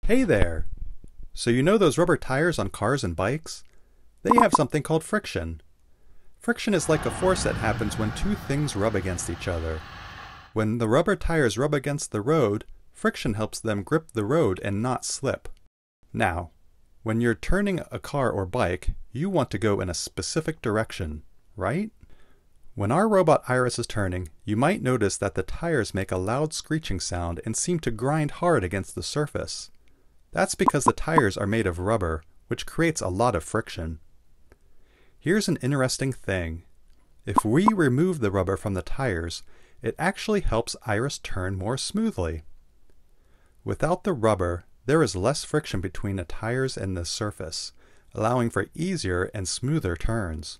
Hey there! So you know those rubber tires on cars and bikes? They have something called friction. Friction is like a force that happens when two things rub against each other. When the rubber tires rub against the road, friction helps them grip the road and not slip. Now, when you're turning a car or bike, you want to go in a specific direction, right? When our robot Iris is turning, you might notice that the tires make a loud screeching sound and seem to grind hard against the surface. That's because the tires are made of rubber, which creates a lot of friction. Here's an interesting thing. If we remove the rubber from the tires, it actually helps Iris turn more smoothly. Without the rubber, there is less friction between the tires and the surface, allowing for easier and smoother turns.